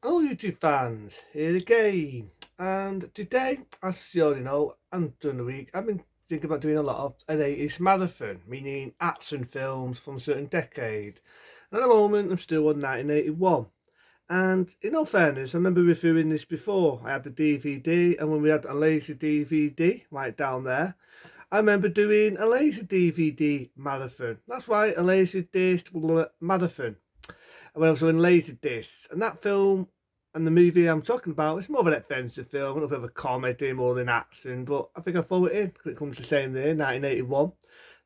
Hello YouTube fans, here again. And today, as you already know, and during the week, I've been thinking about doing a lot of an 80s marathon, meaning action films from a certain decade. And at the moment, I'm still on 1981. And in all fairness, I remember reviewing this before. I had the DVD, and when we had a laser DVD right down there, I remember doing a laser DVD marathon. That's right, a laser disc marathon when I was doing laser discs. And that film and the movie I'm talking about, it's more of an adventure film, a little bit of a comedy more than action, but I think I throw it in because it comes the same year, 1981.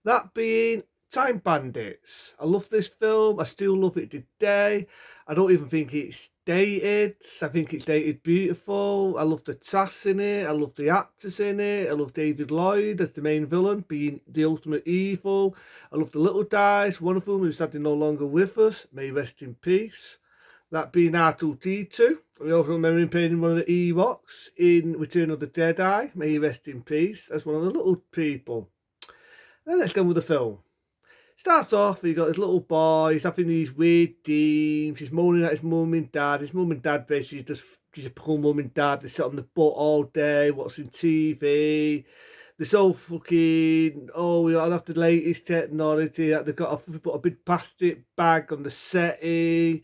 That being Time Bandits. I love this film. I still love it today. I don't even think it's dated. I think it's dated beautiful. I love the cast in it. I love the actors in it. I love David Lloyd as the main villain, being the ultimate evil. I love the little guys. One of them who's sadly no longer with us. May rest in peace. That being R2D2. We also remember him playing one of the Ewoks in Return of the Jedi. May he rest in peace as one of the little people. Then let's go with the film. Starts off, you got this little boy, he's having these weird dreams, he's moaning at his mum and dad. His mum and dad basically just typical mum and dad, they sit on the butt all day, watching TV. They're so fucking, oh, we don't have the latest technology. They've got to put a big plastic bag on the setting.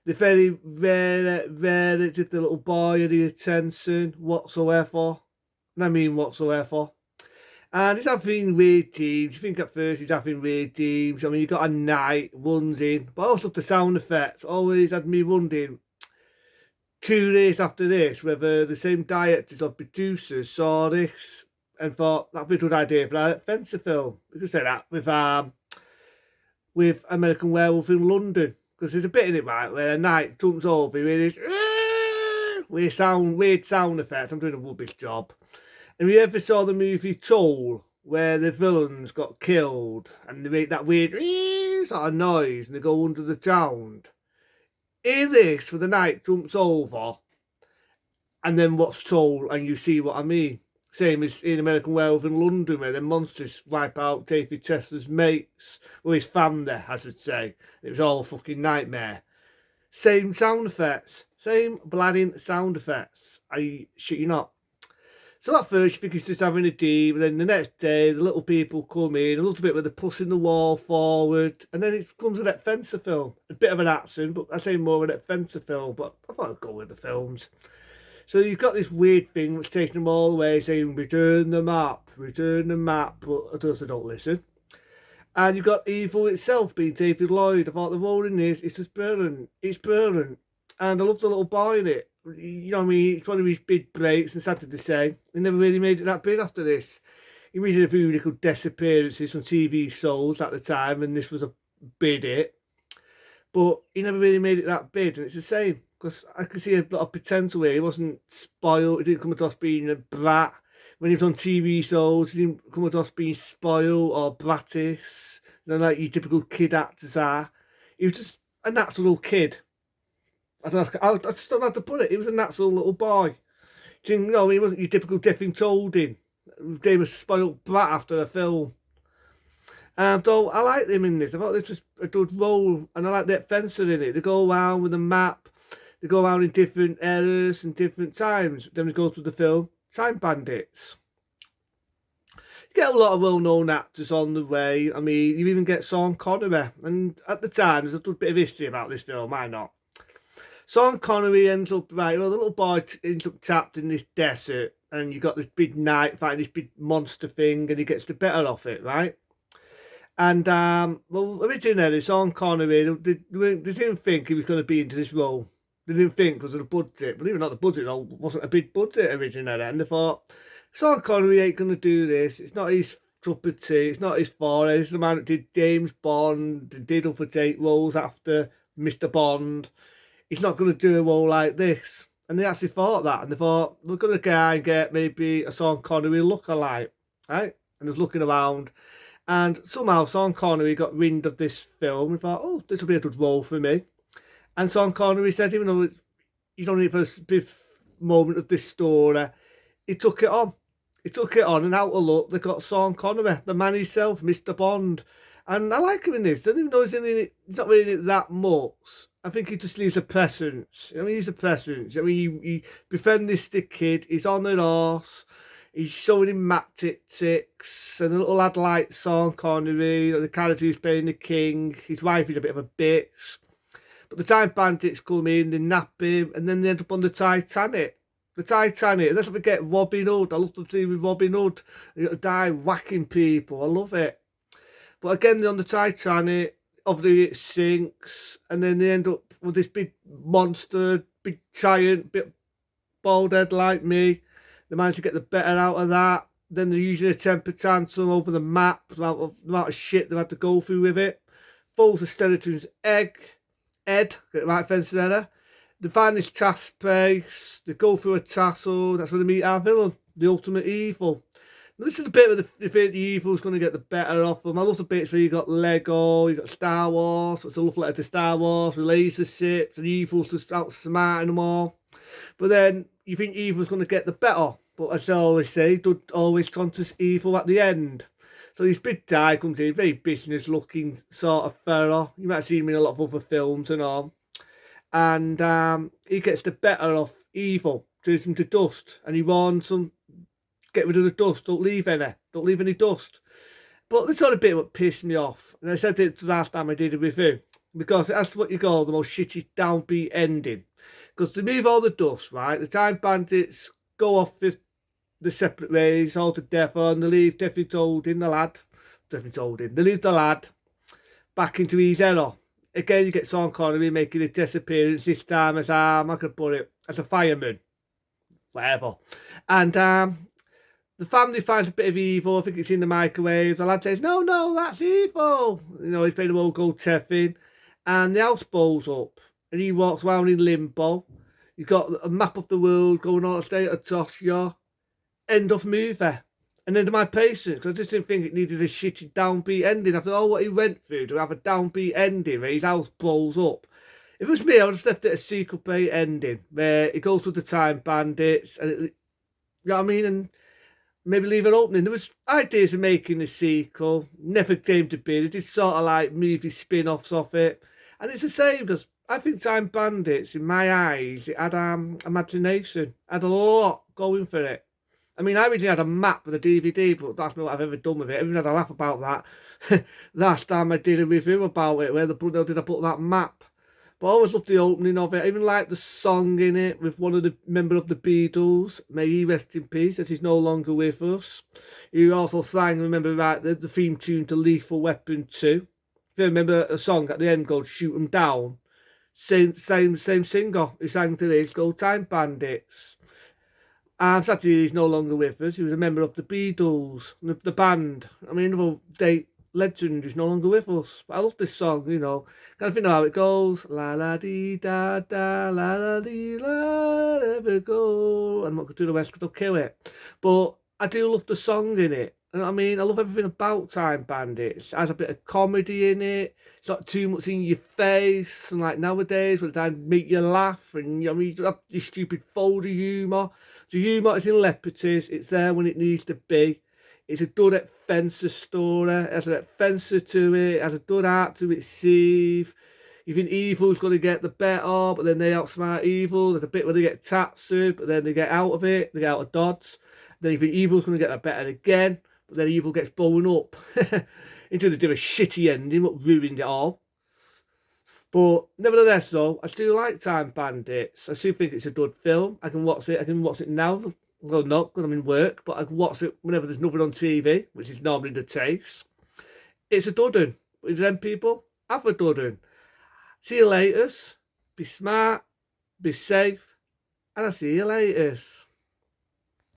They're very rare to give the little boy any attention whatsoever. And I mean whatsoever. And he's having weird teams. You think at first he's having weird teams. I mean, you got a knight, runs in. But I also love the sound effects. Always had me wondering, 2 days after this, whether the same directors or producers saw this and thought that'd be a good idea for a fencer film. We could say that with American Werewolf in London. Because there's a bit in it, right, where a knight jumps over with this weird sound effects. I'm doing a rubbish job. Have you ever saw the movie Troll, where the villains got killed and they make that weird sort of noise and they go under the ground? Hear this for the night jumps over and then watch Troll and you see what I mean. Same as in American Werewolf in London, where the monsters wipe out David Chester's mates, or his family, I should say. It was all a fucking nightmare. Same sound effects, same bladding sound effects. I shit you not. So at first you think he's just having a dream, and then the next day the little people come in, a little bit with the pushing the wall forward, and then it comes to that fencer film. A bit of an action, but I say more of that fencer film, but I thought I'd go with the films. So you've got this weird thing that's taking them all the way, saying return the map, but others don't listen. And you've got Evil itself being David Lloyd. I thought the role in this is just brilliant. It's brilliant. And I love the little boy in it. You know what I mean? It's one of his big breaks, and sadly to say, he never really made it that big after this. He made a few little disappearances on TV shows at the time, and this was a big hit. But he never really made it that big, and it's the same. Because I could see a lot of potential here. He wasn't spoiled, he didn't come across being a brat. When he was on TV shows, he didn't come across being spoiled or brattish, like your typical kid actors are. He was just a natural kid. I just don't know how to put it. He was a natural little boy. You know, he wasn't your typical Diffing Tolding. They were spoiled brat after a film. So I liked him in this. I thought this was a good role, and I like that fencer in it. They go around with a map. They go around in different eras and different times. Then it goes with the film Time Bandits. You get a lot of well-known actors on the way. I mean, you even get Sean Connery, and at the time, there's a good bit of history about this film. Why not? Sean Connery ends up right. The little boy ends up trapped in this desert, and you got this big knight fighting this big monster thing, and he gets the better of it, right? And well, originally Sean Connery, they didn't think he was going to be into this role. They didn't think because of the budget. Believe it or not, the budget wasn't a big budget originally, and they thought Sean Connery ain't going to do this. It's not his cup of tea. It's not his forte. This is the man that did James Bond, did other take roles after Mr. Bond. He's not going to do a role like this. And they actually thought that. And they thought, we're going to go and get maybe a Sean Connery look-alike. Right? And was looking around. And somehow Sean Connery got wind of this film and thought, oh, this will be a good role for me. And Sean Connery said, even though you don't need for a brief moment of this story, he took it on. He took it on, and out of luck, they got Sean Connery, the man himself, Mr. Bond. And I like him in this. Even though he's not really in it that much, I think he just leaves a presence. I mean, he's a presence. I mean, he befriend this kid. He's on an horse. He's showing him map tic-tics and a little lad like Sean Connery, the character who's playing the king. His wife is a bit of a bitch. But the time bandits come in, they nap him, and then they end up on the Titanic. The Titanic, let's not forget Robin Hood. I love the scene with Robin Hood. You got to die whacking people. I love it. But again, they're on the Titanic, obviously it sinks, and then they end up with this big monster, big giant, bit bald head like me. They manage to get the better out of that. Then they usually a temper tantrum over the map, the amount of shit they've had to go through with it. Falls of Skeleton's Ed, get the right fence error. They find this task space, they go through a tassel, that's where they meet our villain, the ultimate evil. Now, this is the bit where they think the evil's going to get the better of them. I love the bits where you got Lego, you got Star Wars, it's a love letter to Star Wars, with laser ships, and evil's just outsmarting them all. But then you think evil's going to get the better. But as I always say, don't always contest evil at the end. So this big guy comes in, very business looking sort of fella. You might have seen him in a lot of other films and all. And he gets the better of evil, turns him to dust. And he warns them, get rid of the dust, don't leave any dust. But this sort of bit what pissed me off. And I said it the last time I did a review. Because that's what you call the most shitty downbeat ending. Because they move all the dust, right? The time bandits go off with the separate ways all together, and they leave they leave the lad back into his error. Again, you get Sean Connery making a disappearance, this time as I could put it, as a fireman, whatever. And the family finds a bit of evil. I think it's in the microwave. The lad says, no, that's evil. You know, he's playing a old gold Teffin, and the house blows up, and he walks around in limbo. You've got a map of the world going on a state of Toshia. End of movie. And then to my patience, because I just didn't think it needed a shitty downbeat ending after all what he went through to have a downbeat ending where his house blows up. If it was me, I would have left it a sequel bait ending where it goes with the time bandits and you know what I mean, and maybe leave it opening. There was ideas of making a sequel, never came to be. They did sort of like movie spin-offs of it, and it's the same because I think Time Bandits, in my eyes, it had imagination, had a lot going for it. I mean, I originally had a map for the DVD, but that's not what I've ever done with it. I even had a laugh about that last time I did a review about it, where the bloody hell did I put that map? But I always loved the opening of it. I even liked the song in it with one of the member of the Beatles. May he rest in peace, as he's no longer with us. He also sang, remember, right, the theme tune to Lethal Weapon 2. If you remember a song at the end called Shoot 'Em Down, same singer who sang to this called Time Bandits. Sadly, he's no longer with us. He was a member of the Beatles, the band. I mean, another date legend who's no longer with us. But I love this song, you know. Kind of think how it goes. La la dee da da, la la dee la, let it go. I'm not going to do the rest because I'll kill it. But I do love the song in it. You know what I mean? I love everything about Time Bandits. It has a bit of comedy in it. It's not too much in your face. And like nowadays, when it's make you laugh. And you know, you don't have your stupid folder humour. The humour is in leopards. It's there when it needs to be. It's a good Fencer story. It has a Fencer to it. It has a good art to it, Steve. You think evil's going to get the better, but then they outsmart evil. There's a bit where they get tattooed, but then they get out of it. They get out of dodge. Then you think evil's going to get the better again, but then evil gets blown up. Until they do a shitty ending, what ruined it all. But nevertheless, though, I still like Time Bandits. I still think it's a good film. I can watch it. I can watch it now. Well, not because I'm in work, but I can watch it whenever there's nothing on TV, which is normally the case. It's a good one. With them people, have a good one. See you later. Be smart, be safe, and I'll see you later.